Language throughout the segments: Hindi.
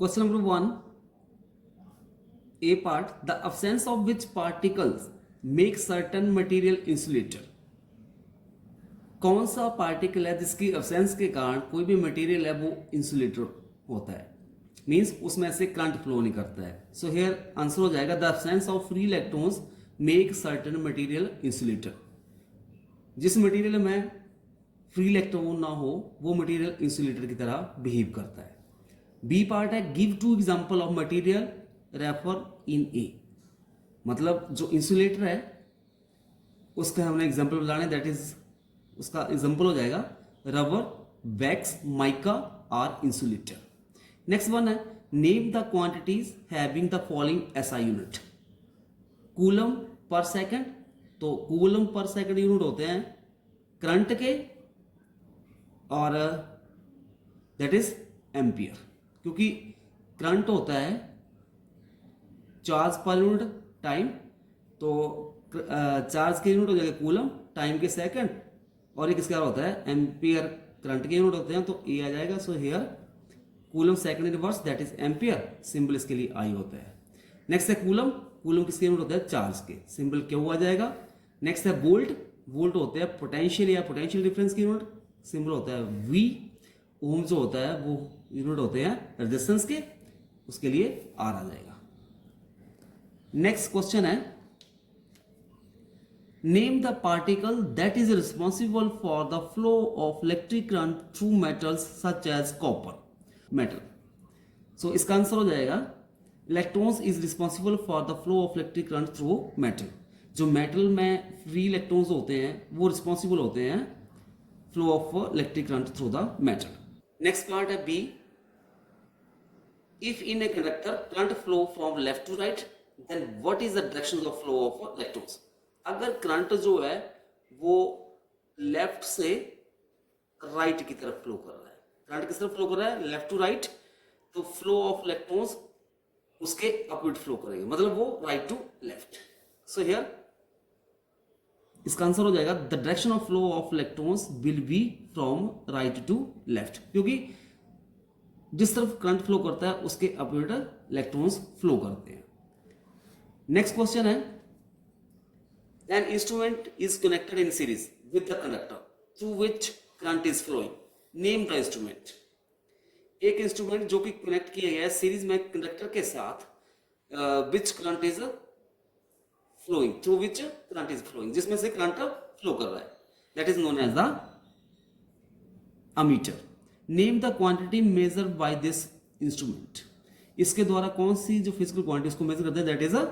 Question number 1 A part, the absence of which particles make certain material insulator। कौन सा पार्टिकल है जिसकी absence के कारण कोई भी मटेरियल है वो इंसुलेटर होता है, मीन्स उसमें से करंट फ्लो नहीं करता है। सो हेयर आंसर हो जाएगा the absence of free electrons make certain material insulator। जिस मटेरियल में फ्री इलेक्ट्रॉन ना हो वो मटेरियल इंसुलेटर की तरह बिहेव करता है। बी पार्ट है, give two example of material refer in a. मतलब जो इंसुलेटर है उसका हमने एग्जांपल बताना है, दैट इज उसका एग्जांपल हो जाएगा rubber, wax, mica are insulator. Next one है, name the quantities having the following SI unit. Coulomb per second, तो कूलम पर सेकंड यूनिट होते हैं करंट के, और दैट इज एम्पियर, क्योंकि करंट होता है चार्ज पर यूनिट टाइम, तो चार्ज के यूनिट हो जाएगा कूलम, टाइम के सेकंड, और एक इसका होता है एम्पियर, करंट के यूनिट होते हैं, तो ए आ जाएगा। So here coulomb second in reverse that is ampere, symbol इसके लिए आई होता है। नेक्स्ट है कूलम, कूलम किसके यूनिट होता है चार्ज के, सिंबल क्यू आ जाएगा। नेक्स्ट है वोल्ट, वोल्ट होते हैं पोटेंशियल या पोटेंशियल डिफरेंस की यूनिट, सिंबल होता है वी। ओम जो होता है वो यूनिट होते हैं रेजिस्टेंस के, उसके लिए आर आ जाएगा। नेक्स्ट क्वेश्चन है, name the particle that is responsible for the flow of electric current through metals such as copper metal. So इसका आंसर हो जाएगा electrons is responsible for the flow of electric current through metal. जो मेटल में फ्री इलेक्ट्रॉन्स होते हैं वो रिस्पॉन्सिबल होते हैं flow of electric current through the metal. Next part है B, if in a conductor current flow from left to right then what is the direction of flow of electrons। अगर करंट जो है वो लेफ्ट से राइट की तरफ फ्लो कर रहा है, करंट किस तरफ फ्लो कर रहा है लेफ्ट टू राइट, तो फ्लो ऑफ इलेक्ट्रॉन्स उसके अपवर्ड फ्लो करेंगे, मतलब वो right to left. So here इसका आंसर हो जाएगा the direction of flow of electrons will be from right to left, क्योंकि जिस तरफ करंट फ्लो करता है उसके अपवर्ड इलेक्ट्रॉन्स फ्लो करते हैं। नेक्स्ट क्वेश्चन है, an instrument is connected in series with the conductor through which current is flowing, name the instrument. एक इंस्ट्रूमेंट जो कि कनेक्ट किया गया है सीरीज में कंडक्टर के साथ, which current is flowing, through which current is flowing, जिसमें से करंट फ्लो कर रहा है, that is known as the ammeter. Name the quantity measure by this instrument. इसके द्वारा कौन सी जो फिजिकल क्वांटिटी को मेजर करते हैं, that is a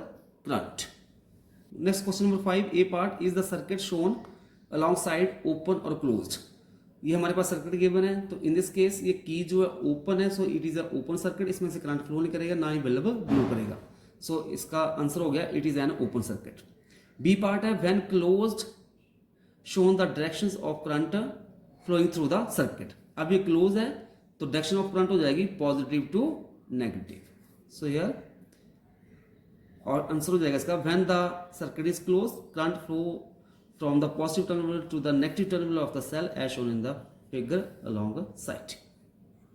current. Next question number 5 A part, is the circuit shown along side open और क्लोज्ड। ये हमारे पास सर्किट गिवन है, तो इन दिस केस ये की जो है ओपन है, so it is a open circuit, इसमें से करंट फ्लो नहीं करेगा, ना ही बल्ब ग्लो करेगा। सो इसका आंसर हो गया it is an open circuit. B part है, when closed shown the directions of current flowing through the circuit. अब ये क्लोज है तो डायरेक्शन ऑफ करंट हो जाएगी positive to negative. So here और आंसर हो जाएगा इसका when the circuit is close current flow from the positive terminal to the negative terminal of the cell as shown in the figure along side.